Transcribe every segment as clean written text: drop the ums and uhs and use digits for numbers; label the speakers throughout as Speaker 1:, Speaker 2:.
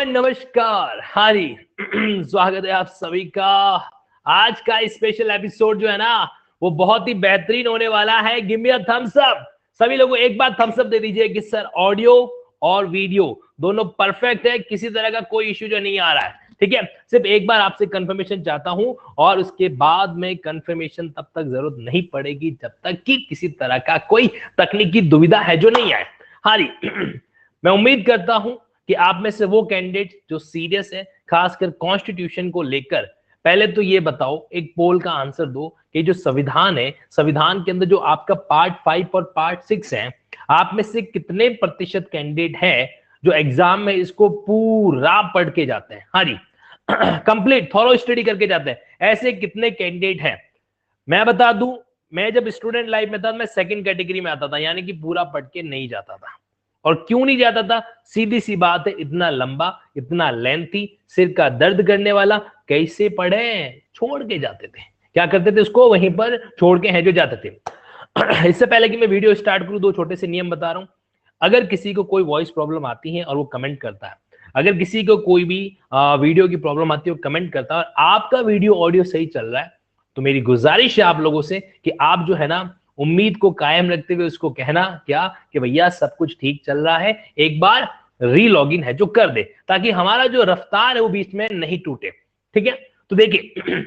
Speaker 1: And नमस्कार। हारी स्वागत है आप सभी का। आज का स्पेशल एपिसोड जो है ना वो बहुत ही बेहतरीन होने वाला है। Give me a thumbs up. सभी लोगों एक बार थम्स अप दे दीजिए कि सर ऑडियो और वीडियो दोनों परफेक्ट है, किसी तरह का कोई इश्यू जो नहीं आ रहा है। ठीक है, सिर्फ एक बार आपसे कंफर्मेशन चाहता हूं और उसके बाद में कंफर्मेशन तब तक जरूरत नहीं पड़ेगी जब तक कि किसी तरह का कोई तकनीकी दुविधा है जो नहीं आए। हारी मैं उम्मीद करता हूं कि आप में से वो कैंडिडेट जो सीरियस है खासकर कॉन्स्टिट्यूशन को लेकर, पहले तो ये बताओ, एक पोल का आंसर दो कि जो संविधान है, संविधान के अंदर जो आपका पार्ट 5 और पार्ट 6 है, आप में से कितने प्रतिशत कैंडिडेट है जो एग्जाम में इसको पूरा पढ़ के जाते हैं। हाँ जी, कंप्लीट थॉरो स्टडी करके जाते हैं। ऐसे कितने कैंडिडेट हैं? मैं बता दूं, मैं जब स्टूडेंट लाइफ में था मैं सेकंड कैटेगरी में आता था, यानी कि पूरा पढ़ के नहीं जाता था। और क्यों नहीं जाता था? सीधी सी बात है, इतना लंबा, इतना लेंथी, सिर का दर्द करने वाला, कैसे पढ़े? छोड़ के जाते थे। क्या करते थे? उसको वहीं पर छोड़ के हैं जो जाते थे। इससे पहले कि मैं वीडियो स्टार्ट करूं, दो छोटे से नियम बता रहा हूं। अगर किसी को कोई वॉइस प्रॉब्लम आती है और वो कमेंट करता है, अगर किसी को कोई भी वीडियो की प्रॉब्लम आती है वो कमेंट करता है और आपका वीडियो ऑडियो सही चल रहा है, तो मेरी गुजारिश है आप लोगों से कि आप जो है ना उम्मीद को कायम रखते हुए उसको कहना क्या कि भैया सब कुछ ठीक चल रहा है, एक बार रीलॉगिन है जो कर दे, ताकि हमारा जो रफ्तार है वो बीच में नहीं टूटे। ठीक है, तो देखिए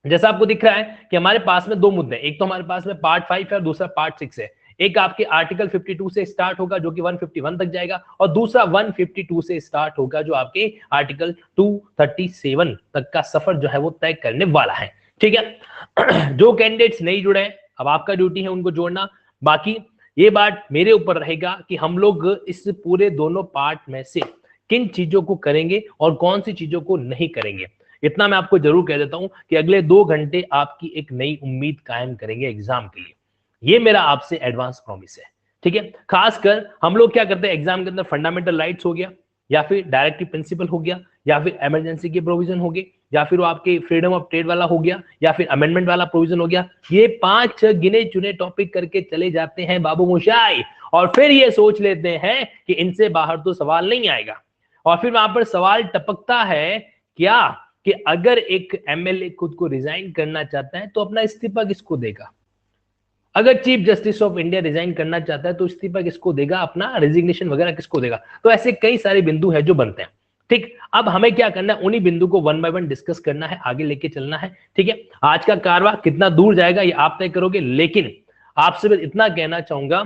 Speaker 1: जैसा आपको दिख रहा है कि हमारे पास में दो मुद्दे, एक तो हमारे पास में पार्ट 5 है और दूसरा पार्ट 6 है। एक आपके आर्टिकल 52 से स्टार्ट होगा जो कि 151 तक जाएगा, और दूसरा 152 से स्टार्ट होगा जो आपके आर्टिकल 237 तक का सफर जो है वो तय करने वाला है। ठीक है, जो कैंडिडेट्स नहीं जुड़े हैं, अब आपका ड्यूटी है उनको जोड़ना। बाकी ये बात मेरे ऊपर रहेगा कि हम लोग इस पूरे दोनों पार्ट में से किन चीजों को करेंगे और कौन सी चीजों को नहीं करेंगे। इतना मैं आपको जरूर कह देता हूं कि अगले 2 घंटे आपकी एक नई उम्मीद कायम करेंगे एग्जाम के लिए। ये मेरा आपसे एडवांस प्रॉमिस है। ठीक है, खासकर हम लोग क्या करते हैं एग्जाम के अंदर, फंडामेंटल राइट्स हो गया, या फिर डायरेक्टिव प्रिंसिपल हो गया, या फिर इमरजेंसी के प्रोविजन हो गए, या फिर वो आपके फ्रीडम ऑफ ट्रेड वाला हो गया, या फिर अमेंडमेंट वाला प्रोविजन हो गया। ये 5 गिने चुने टॉपिक करके चले जाते हैं बाबू मोशाई, और फिर ये सोच लेते हैं कि इनसे बाहर तो सवाल नहीं आएगा। और फिर वहां पर सवाल टपकता है क्या कि अगर एक एमएलए खुद को रिजाइन करना चाहता है तो अपना इस्तीफा किसको देगा? अगर chief justice of India resign करना चाहता है तो इस्तीफा किसको देगा? अपना रेजिग्नेशन वगैरह किसको देगा? तो ऐसे कई सारे बिंदु हैं जो बनते हैं। ठीक, अब हमें क्या करना है, उन्हीं बिंदु को 1 बाय 1 डिस्कस करना है, आगे लेके चलना है। ठीक है, आज का कारवा कितना दूर जाएगा ये आप तय करोगे, लेकिन आपसे मैं इतना कहना चाहूंगा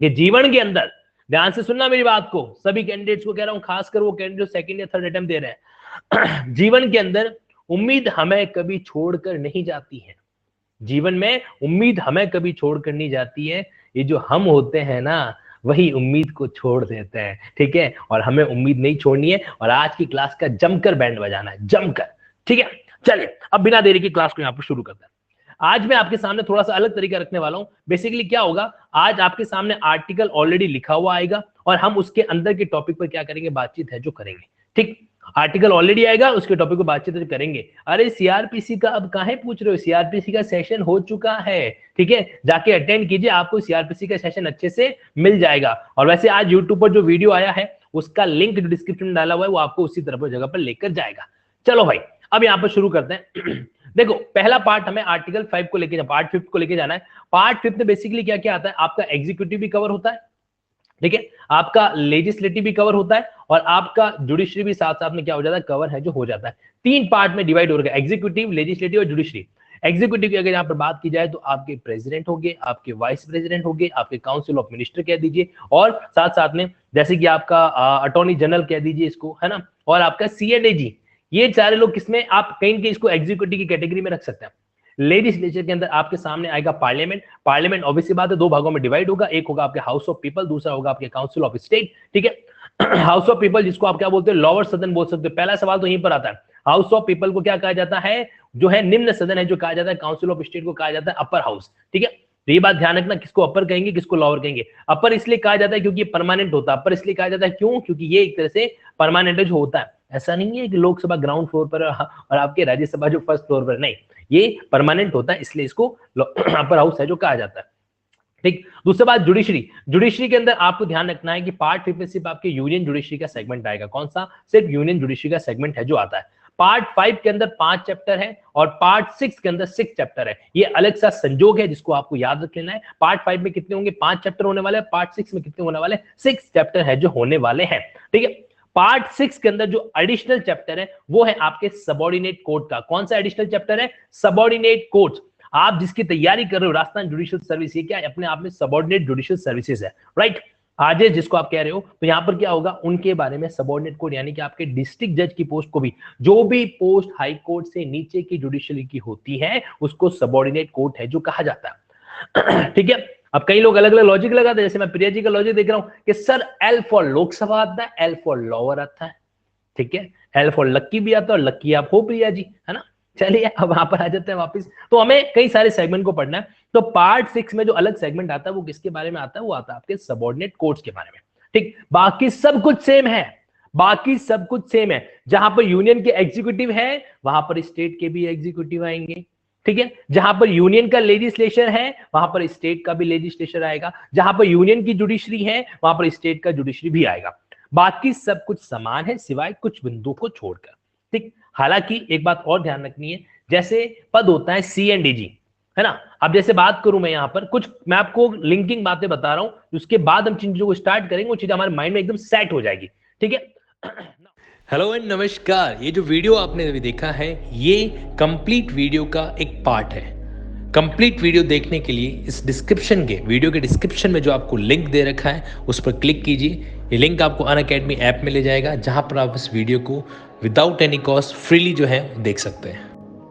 Speaker 1: कि जीवन के अंदर, ध्यान से सुनना मेरी बात को, सभी कैंडिडेट्स को कह रहा हूं, खासकर वो कैंडिडेट सेकंड या थर्ड अटेम्प्ट दे रहे हैं। जीवन के अंदर उम्मीद हमें कभी छोड़कर नहीं जाती है। जीवन में उम्मीद हमें कभी छोड़कर नहीं जाती है। ये जो हम होते हैं ना, वही उम्मीद को छोड़ देते हैं। ठीक है, और हमें उम्मीद नहीं छोड़नी है, और आज की क्लास का जमकर बैंड बजाना है, जमकर। ठीक है, चलिए अब बिना देरी की क्लास को यहां पर शुरू करते हैं। आज मैं आपके सामने थोड़ा सा अलग तरीका रखने वाला हूं। बेसिकली क्या होगा, आज आपके सामने आर्टिकल ऑलरेडी लिखा हुआ आएगा और हम उसके अंदर के टॉपिक पर क्या करेंगे, बातचीत है जो करेंगे। ठीक, आर्टिकल ऑलरेडी आएगा, उसके टॉपिक को बातचीत करेंगे। अरे सीआरपीसी का अब काहे पूछ रहे हो? सीआरपीसी का सेशन हो चुका है। ठीक है, जाके अटेंड कीजिए, आपको सीआरपीसी का सेशन अच्छे से मिल जाएगा। और वैसे आज यूट्यूब पर जो वीडियो आया है उसका लिंक जो डिस्क्रिप्शन में डाला हुआ है वो आपको उसी तरफ जगह पर लेकर जाएगा। चलो भाई, अब यहां पर शुरू करते हैं। देखो, पहला पार्ट हमें आर्टिकल 5 को लेके, पार्ट 5 को लेके जाना है। पार्ट 5 में बेसिकली क्या क्या आता है, आपका एग्जीक्यूटिव भी कवर होता है, ठीक है, आपका लेजिस्लेटिव भी कवर होता है, और आपका जुडिशरी भी साथ साथ में क्या हो जाता है, कवर है जो हो जाता है। 3 पार्ट में डिवाइड हो गया, एग्जीक्यूटिव, लेजिस्लेटिव और जुडिशरी। एग्जीक्यूटिव की अगर यहां पर बात की जाए तो आपके प्रेसिडेंट हो गए, आपके वाइस प्रेसिडेंट हो गए, आपके काउंसिल ऑफ मिनिस्टर कह दीजिए, और साथ साथ में जैसे कि आपका अटॉर्नी जनरल कह दीजिए इसको, है ना, और आपका सीएनएजी। ये चारे लोग किसमें, आप कहीं के इसको एग्जीक्यूटिव की कैटेगरी में रख सकते हैं। लेजिस्लेचर के अंदर आपके सामने आएगा पार्लियामेंट। पार्लियामेंट ऑब्वियसली बात है 2 भागों में डिवाइड होगा, एक होगा आपके हाउस ऑफ पीपल, दूसरा होगा आपके काउंसिल ऑफ स्टेट। ठीक है, हाउस ऑफ पीपल जिसको आप क्या बोलते हैं, लोअर सदन बोल सकते हैं। पहला सवाल तो यहीं पर आता है, हाउस ऑफ पीपल को क्या कहा जाता है, जो है निम्न सदन है जो कहा जाता है। काउंसिल ऑफ स्टेट को कहा जाता है अपर हाउस। ठीक है, तो ये बात ध्यान रखना, किसको अपर कहेंगे किसको लोअर कहेंगे। अपर इसलिए कहा जाता है क्योंकि ये परमानेंट होता है। अपर इसलिए कहा जाता है क्यों, क्योंकि ये एक तरह से परमानेंट जो होता है। ऐसा नहीं है कि लोकसभा ग्राउंड फ्लोर पर और आपके राज्यसभा जो फर्स्ट फ्लोर पर, नहीं, ये परमानेंट होता है, इसलिए इसको अपर हाउस है जो कहा जाता है। ठीक। दूसरी बात जुडिशरी, जुडिशरी के अंदर आपको ध्यान रखना है कि पार्ट 5 में सिर्फ आपके यूनियन जुडिशरी का सेगमेंट आएगा। कौन सा? सिर्फ यूनियन जुडिशरी का सेगमेंट है जो आता है। पार्ट 5 के अंदर 5 चैप्टर है और पार्ट 6 के अंदर 6 चैप्टर है। ये अलग सा संजोग है जिसको आपको याद रख लेना है। पार्ट 5 में कितने होंगे? 5 चैप्टर होने वाले हैं। पार्ट 6 में कितने होने वाले? 6 चैप्टर है जो होने वाले हैं। ठीक है। पार्ट 6 के अंदर जो एडिशनल चैप्टर है वो है आपके सबऑर्डिनेट कोर्ट का। कौन सा एडिशनल चैप्टर है? Subordinate court. आप जिसकी तैयारी कर रहे हो, राजस्थान जुडिशियल सर्विस, ये क्या है? अपने आप में सबऑर्डिनेट जुडिशियल सर्विसेज है, राइट। आरजे जिसको आप कह रहे हो, तो यहां पर क्या होगा? उनके बारे में सबऑर्डिनेट कोर्ट, यानी कि आपके डिस्ट्रिक्ट जज की पोस्ट को भी, जो भी पोस्ट हाई कोर्ट से नीचे की जुडिशियरी की होती है उसको सबऑर्डिनेट कोर्ट है जो कहा जाता है। ठीक है। अब कई लोग अलग अलग लॉजिक लगाते हैं, जैसे मैं प्रिया जी का लॉजिक देख रहा हूं कि सर एल फॉर लोकसभा आता है, एल फॉर लोअर आता है। ठीक है। एल फॉर लक्की भी आता है और लक्की आप हो प्रिया जी, है ना। चलिए अब वहां पर आ जाते हैं वापस। तो हमें कई सारे सेगमेंट को पढ़ना है। तो पार्ट 6 में जो अलग सेगमेंट आता है वो किसके बारे में आता है? वो आता है आपके सबऑर्डिनेट कोर्ट्स के बारे में। ठीक। बाकी सब कुछ सेम है, बाकी सब कुछ सेम है। जहां पर यूनियन के एग्जीक्यूटिव है वहां पर स्टेट के भी एग्जीक्यूटिव आएंगे। ठीक है। जहां पर यूनियन का लेजिस्लेचर है वहां पर स्टेट का भी लेजिस्लेचर आएगा। जहां पर यूनियन की जुडिशरी है वहां पर स्टेट का जुडिशरी भी आएगा। बाकी सब कुछ समान है सिवाय कुछ बिंदुओं को छोड़कर। ठीक। हालांकि एक बात और ध्यान रखनी है, जैसे पद होता है CNDG, है ना। अब जैसे बात करूं मैं यहां पर कुछ, मैं आपको लिंकिंग बातें बता रहा हूं, उसके बाद हम चीजों को स्टार्ट करेंगे, वो चीज हमारे माइंड में एकदम सेट हो जाएगी। ठीक है। हेलो एंड नमस्कार। ये जो वीडियो आपने अभी देखा है ये कंप्लीट वीडियो का एक पार्ट है। कंप्लीट वीडियो देखने के लिए इस वीडियो के डिस्क्रिप्शन में जो आपको लिंक दे रखा है उस पर क्लिक कीजिए। ये लिंक आपको अनअकैडमी ऐप में ले जाएगा जहां पर आप इस वीडियो को विदाउट एनी कॉस्ट फ्रीली जो है देख सकते हैं,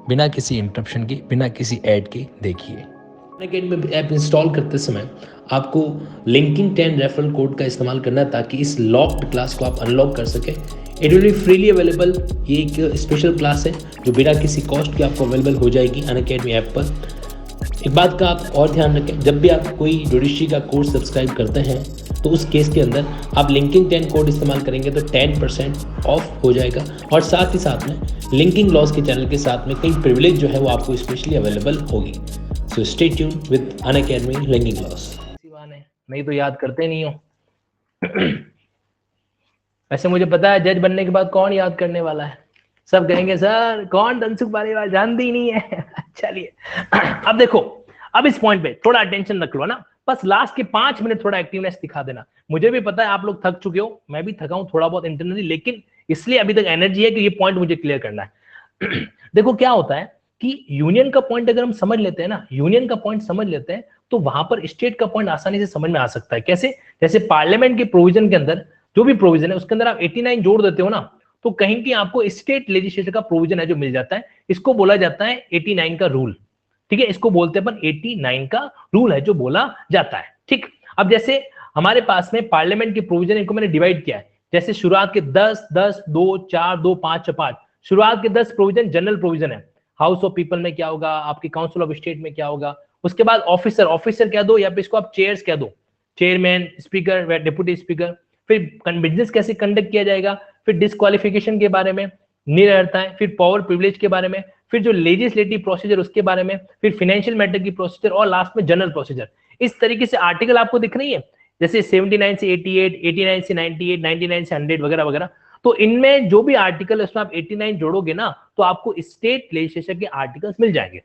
Speaker 1: बिना किसी इंटरप्शन के, बिना किसी ऐड के। देखिए, अनअकैडमी ऐप इंस्टॉल करते समय आपको लिंकिंग 10 रेफरल कोड का इस्तेमाल करना है ताकि इस लॉक्ड क्लास को आप अनलॉक कर सकें। It will be freely available. ये एक स्पेशल क्लास है जो बिना किसी कॉस्ट के आपको अवेलेबल हो जाएगी अनअकैडमी ऐप पर। एक बात का आप और ध्यान रखें, जब भी आप कोई जुडिशरी का कोर्स सब्सक्राइब करते हैं तो उस केस के अंदर आप लिंकिंग 10 कोड इस्तेमाल करेंगे तो 10% ऑफ हो जाएगा। और साथ ही साथ में लिंकिंग लॉस के चैनल के साथ में कई प्रिविलेज जो है वो आपको स्पेशली अवेलेबल होगी। So stay tune with Unacademy linking loss. नहीं तो याद करते नहीं हो। वैसे मुझे पता है जज बनने के बाद कौन याद करने वाला है। सब कहेंगे सर कौन धनसुख पालीवाल, जानती ही नहीं है। चलिए अब देखो, अब इस पॉइंट पे थोड़ा अटेंशन रख लो ना, बस लास्ट के 5 मिनट थोड़ा एक्टिवनेस दिखा देना। मुझे भी पता है आप लोग थक चुके हो, मैं भी थका हूं थोड़ा बहुत इंटरनली, लेकिन इसलिए अभी तक एनर्जी है कि ये पॉइंट मुझे क्लियर करना है। देखो क्या होता है कि यूनियन का पॉइंट अगर हम समझ लेते हैं ना, यूनियन का पॉइंट समझ लेते हैं तो वहां पर स्टेट का पॉइंट आसानी से समझ में आ सकता है। कैसे? जैसे पार्लियामेंट के प्रोविजन के अंदर जो भी प्रोविजन है उसके अंदर आप 89 जोड़ देते हो ना, तो कहीं की आपको स्टेट लेजिस्लेचर का प्रोविजन है जो मिल जाता है। इसको बोला जाता है 89 का रूल। ठीक है, इसको बोलते हैं अपन 89 का रूल है जो बोला जाता है। ठीक। अब जैसे हमारे पास में पार्लियामेंट के प्रोविजन, इनको मैंने डिवाइड किया है। जैसे शुरुआत के 10, 10, 2, 4, 2, 5, 5, शुरुआत के 10 प्रोविजन जनरल प्रोविजन है। हाउस ऑफ पीपल में क्या होगा, आपकी काउंसिल ऑफ स्टेट में क्या होगा। उसके बाद ऑफिसर, ऑफिसर कह दो या फिर इसको आप चेयर्स कह दो, चेयरमैन, स्पीकर, डिप्यूटी स्पीकर। फिर बिजनेस कैसे कंडक्ट किया जाएगा, फिर डिस्क्वालिफिकेशन के बारे में, निरर्हता है, फिर पावर प्रिविलेज के बारे में, फिर जो लेजिस्लेटिव प्रोसीजर उसके बारे में, फिर फाइनेंशियल मैटर की प्रोसीजर और लास्ट में जनरल प्रोसीजर। इस तरीके से आर्टिकल आपको दिख रही है, जैसे 79 से 88, 89 से 98, 99 से 100 वगैरह वगैरह। तो इनमें जो भी आर्टिकल है उसमें आप 89 जोड़ोगे ना तो आपको स्टेट लेजिस्लेचर के आर्टिकल्स मिल जाएंगे।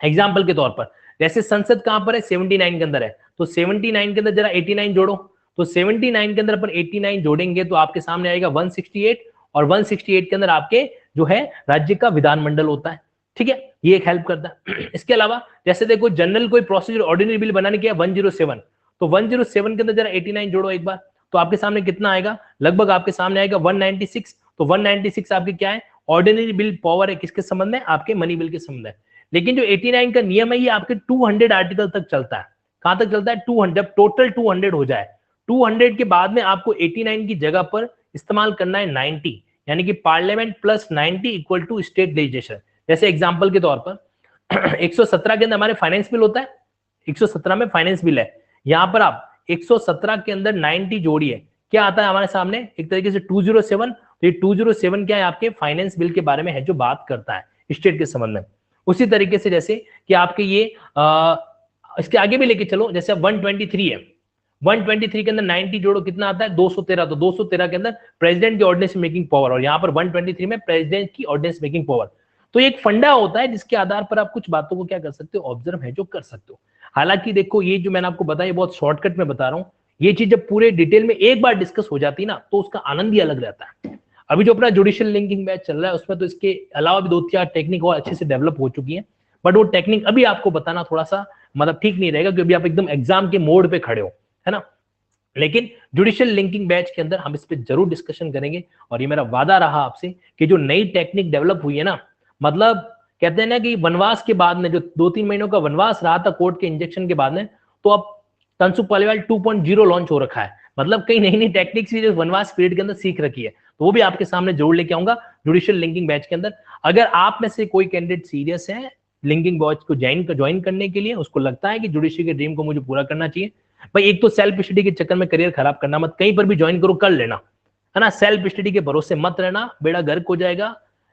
Speaker 1: एग्जाम्पल के तौर पर जैसे संसद कहां पर है, 79 के अंदर है, तो 79 के अंदर जरा 89 जोड़ो। तो 79 के अंदर अपन 89 जोड़ेंगे तो आपके सामने आएगा 168, और 168 के अंदर आपके जो है राज्य का विधानमंडल होता है। ठीक है, ये एक हेल्प करता है। इसके अलावा जैसे देखो जनरल कोई प्रोसीजर ऑर्डिनरी बिल बनाने की है 107, तो 107 के अंदर जरा 89 जोड़ो एक बार, तो आपके सामने कितना आएगा, लगभग आपके सामने आएगा 196। तो 196 आपके क्या है, ऑर्डिनरी बिल पावर है, किसके संबंध में, आपके मनी बिल के संबंध में। लेकिन जो 89 का नियम है ये आपके 200 आर्टिकल तक चलता है। कहां तक चलता है, 200, जब टोटल 200 हो जाए, 200 के बाद में आपको 89 की जगह पर इस्तेमाल करना है 90, यानी कि parliament plus 90 equal to state legislature. जैसे एग्जांपल के तौर पर 117 के अंदर हमारे फाइनेंस बिल होता है, 117 में फाइनेंस बिल है, यहां पर आप 117 के अंदर 90 जोड़िए, क्या आता है हमारे सामने, एक तरीके से 207। तो ये 207 क्या है, आपके फाइनेंस बिल के बारे में है जो बात करता है स्टेट के संबंध में। उसी तरीके से जैसे कि आपके ये इसके आगे भी लेके चलो, जैसे 123 है, 123 के अंदर 90 जोड़ो कितना आता है 213, तो 213 के अंदर प्रेसिडेंट की ऑर्डिनेंस मेकिंग पावर, और यहाँ पर 123 में प्रेसिडेंट की ऑर्डिनेंस मेकिंग पावर। तो एक फंडा होता है जिसके आधार पर आप कुछ बातों को क्या कर सकते हो, ऑब्जर्व है जो कर सकते हो। हालांकि देखो ये जो मैंने आपको बताया बहुत शॉर्टकट में बता रहा हूँ, ये चीज जब पूरे डिटेल में एक बार डिस्कस हो जाती है ना तो उसका आनंद ही अलग रहता है। अभी जो अपना जुडिशियल लिंकिंग बैच चल रहा है उसमें तो इसके अलावा भी 2-4 टेक्निक और अच्छे से डेवलप हो चुकी है, बट वो टेक्निक अभी आपको बताना थोड़ा सा मतलब ठीक नहीं रहेगा क्योंकि आप एकदम एग्जाम के मोड पे खड़े हो, है ना। लेकिन जुडिशियल लिंकिंग बैच के अंदर हम इस पे जरूर डिस्कशन करेंगे, और ये मेरा वादा रहा आपसे कि जो नई टेक्निक डेवलप हुई है ना, मतलब कहते हैं ना कि वनवास के बाद में जो 2-3 महीनों का वनवास रहा था कोर्ट के इंजेक्शन के बाद में, तो अब तनसुख पालीवाल 2.0 लॉन्च हो रखा है, मतलब कई नई नई टेक्निक्स भी जो वनवास पीरियड के अंदर सीख रखी है, तो वो भी आपके सामने जरूर लेके आऊंगा जुडिशियल लिंकिंग बैच के अंदर। अगर आप में से कोई कैंडिडेट सीरियस है लिंकिंग बैच को ज्वाइन करने के लिए, उसको लगता है कि जुडिशरी के ड्रीम को मुझे पूरा करना चाहिए, भाई एक तो सेल्फ स्टडी के चक्कर में करियर खराब करना मत, कहीं पर भी ज्वाइन करो कर लेना, है ना। सेल्फ स्टडी के भरोसे मत रहना, बेड़ा गर्क हो जाएगा,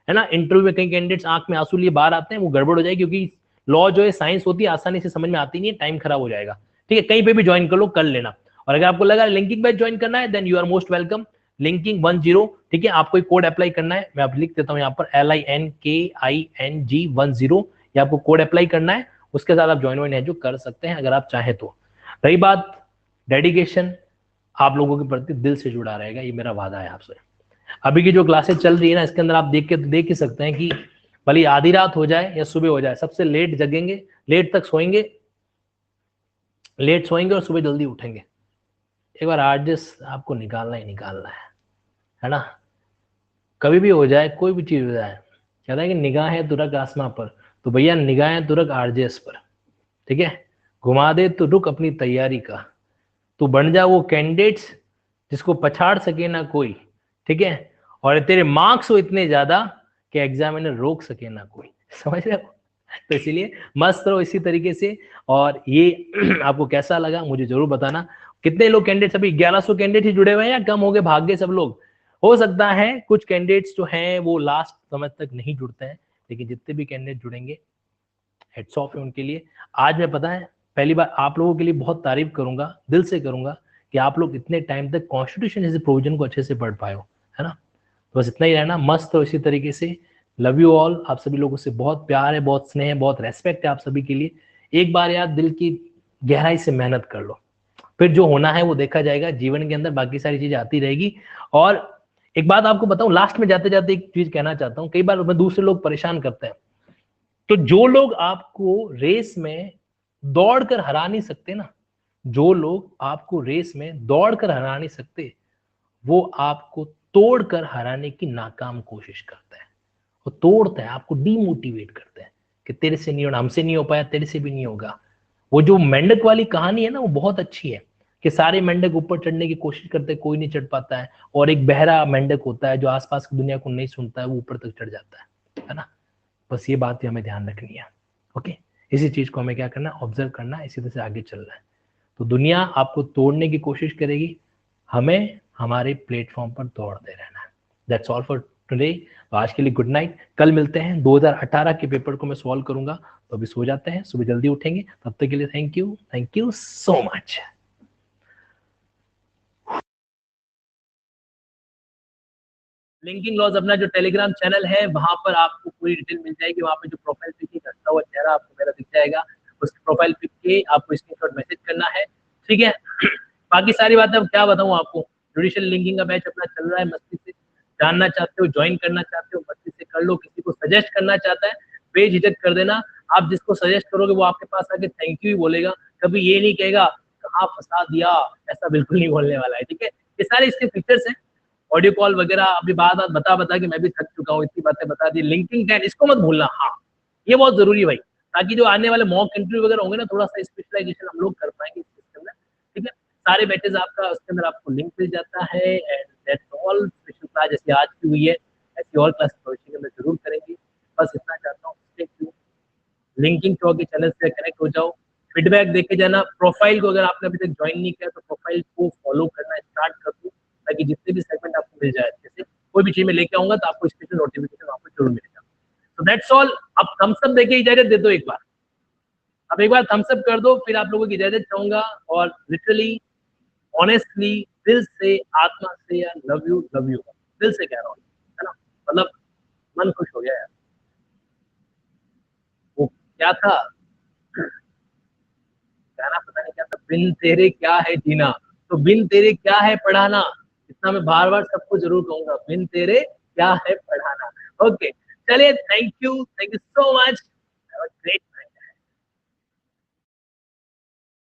Speaker 1: है ना। इंटरव्यू में कई कैंडिडेट्स आंख में आंसू लिए बाहर आते हैं, वो गड़बड़ हो जाएगी, क्योंकि लॉ जो है साइंस होती है, आसानी से समझ में आती नहीं है, टाइम खराब हो जाएगा, ठीक है। कहीं पे भी ज्वाइन कर लो, कर लेना। और अगर आपको लगा लिंकिंग बैच ज्वाइन करना है then you are most welcome, linking 10, ठीक है। आपको कोड अप्लाई करना है, मैं आप लिख देता हूँ यहाँ पर LINKING10, ये आपको कोड अप्लाई करना है, उसके साथ आप ज्वाइन है जो कर सकते हैं अगर आप चाहें तो। रही बात डेडिकेशन, आप लोगों के प्रति दिल से जुड़ा रहेगा, ये मेरा वादा है आपसे। अभी की जो क्लासेस चल रही है ना, इसके अंदर आप देख ही सकते हैं कि भले आधी रात हो जाए या सुबह हो जाए, सबसे लेट जगेंगे, लेट तक सोएंगे, लेट सोएंगे और सुबह जल्दी उठेंगे। एक बार आरजेस आपको निकालना ही निकालना है ना। कभी भी हो जाए, कोई भी चीज हो जाए, कहता है कि निगाहें तुरक आसमां पर, तो भैया निगाहें तुरक आरजेस पर, ठीक है। घुमा दे तो रुक अपनी तैयारी का, तू बन जा वो कैंडिडेट्स जिसको पछाड़ सके ना कोई, ठीक है। और तेरे मार्क्स हो इतने ज्यादा कि एग्जामिनर रोक सके ना कोई, समझ रहे हो। तो इसीलिए मस्त रहो इसी तरीके से। और ये आपको कैसा लगा मुझे जरूर बताना। कितने लोग कैंडिडेट्स, अभी 1100 कैंडिडेट ही जुड़े हुए हैं या कम हो गए, भाग गए सब लोग। हो सकता है कुछ कैंडिडेट्स जो हैं वो लास्ट समय तक नहीं जुड़ते हैं, लेकिन जितने भी कैंडिडेट जुड़ेंगे हेड्स ऑफ है उनके लिए। आज मैं पता है पहली बार आप लोगों के लिए बहुत तारीफ करूंगा, दिल से करूंगा, कि आप लोग इतने टाइम तक कॉन्स्टिट्यूशन जैसे प्रोविजन को अच्छे से पढ़ पाए हो, है ना। तो बस इतना ही रहना, मस्त हो इसी तरीके से। लव यू ऑल, आप सभी लोगों से बहुत प्यार है, बहुत स्नेह है, बहुत रेस्पेक्ट है आप सभी के लिए। एक बार यार दिल की गहराई से मेहनत कर लो, फिर जो होना है वो देखा जाएगा जीवन के अंदर, बाकी सारी चीजें आती रहेगी। और एक बात आपको बताऊं, लास्ट में जाते जाते एक चीज कहना चाहता हूं, कई बार मैं दूसरे लोग परेशान करते हैं, तो जो लोग आपको रेस में दौड़कर हरा नहीं सकते ना, जो लोग आपको रेस में दौड़कर हरा नहीं सकते, वो आपको तोड़कर हराने की नाकाम कोशिश करते हैं। वो तोड़ते हैं, आपको डीमोटिवेट करते हैं कि तेरे से नहीं होना, हमसे नहीं हो पाया, तेरे से भी नहीं होगा। वो जो मेंढक वाली कहानी है ना, वो बहुत अच्छी है कि सारे मेंढक ऊपर चढ़ने की कोशिश करते हैं, कोई नहीं चढ़ पाता है, और एक बहरा मेंढक होता है जो आसपास की दुनिया को नहीं सुनता है, वो ऊपर तक चढ़ जाता है ना। बस ये बात भी हमें ध्यान रखनी है, ओके। इसी चीज को हमें क्या करना है, ऑब्जर्व करना है, इसी तरह से आगे चलना है। तो दुनिया आपको तोड़ने की कोशिश करेगी, हमें हमारे प्लेटफॉर्म पर दौड़ते रहना है। That's all for today. तो आज के लिए गुड नाइट, कल मिलते हैं। 2018 के पेपर को मैं सॉल्व करूंगा, तो अभी सो जाते हैं, सुबह जल्दी उठेंगे। तब तक के लिए thank you so much. Linking laws अपना जो टेलीग्राम चैनल है, वहां पर आपको पूरी डिटेल मिल जाएगी। वहां पे जो प्रोफाइल पिक है, हंसता हुआ चेहरा आपको मेरा दिख जाएगा, उस प्रोफाइल पिक के आपको स्क्रीनशॉट मैसेज करना है, ठीक है। बाकी सारी बातें अब क्या बताऊं आपको, जुडिशियल लिंकिंग का बैच अपना चल रहा है, मस्ती से जानना चाहते हो, ज्वाइन करना चाहते हो, मस्ती से कर लो। किसी को सजेस्ट करना चाहता है, बेझिझक कर देना। आप जिसको सजेस्ट करोगे वो आपके पास आके थैंक यू ही बोलेगा, कभी ये नहीं कहेगा कहाँ फंसा दिया, ऐसा बिल्कुल नहीं बोलने वाला है, ठीक है। ये सारे इसके फीचर्स हैं, ऑडियो कॉल वगैरह। अभी बात बता के मैं भी थक चुका हूँ, इतनी बातें बता दी। लिंकिंग कैन इसको मत भूलना, हाँ ये बहुत जरूरी है भाई, ताकि जो आने वाले मॉक इंटरव्यू वगैरह होंगे ना, थोड़ा सा स्पेशलाइजेशन हम लोग कर पाएंगे इस सिस्टम में, ठीक है। सारे बैचेस आपका उसके अंदर आपको लिंक मिल जाता है, and that's all. Special class जैसे आज की हुई है, ऐसी और क्लास भविष्य के अंदर जरूर करेंगे। बस इतना चाहता हूँ, लिंकिंग शो के चैनल से कनेक्ट हो जाओ, फीडबैक देके जाना। प्रोफाइल को अगर आपने अभी तक ज्वाइन नहीं किया तो प्रोफाइल को फॉलो करना स्टार्ट कर दो, ताकि जितने भी सेगमेंट आपको मिल जाए, जैसे कोई भी चीज में लेके आऊंगा तो आपको स्पेशल नोटिफिकेशन वहां पर जरूर मिलेगा। तो दैट्स ऑल। अब थम्स अप देके इजाजत दे दो एक बार। अब एक बार थम्स अप कर दो, फिर आप लोगों की इजाजत चाहूंगा। और लिटरली ऑनेस्टली दिल से आत्मा से यार लव यू दिल से कह रहा हूँ, है ना। मतलब मन खुश हो गया यार। वो क्या था गाना, पता नहीं क्या था, बिन तेरे क्या है जीना, तो बिन तेरे क्या है पढ़ाना, इतना मैं बार बार सबको जरूर कहूंगा, बिन तेरे क्या है पढ़ाना। ओके, चलिए, thank you so much, great.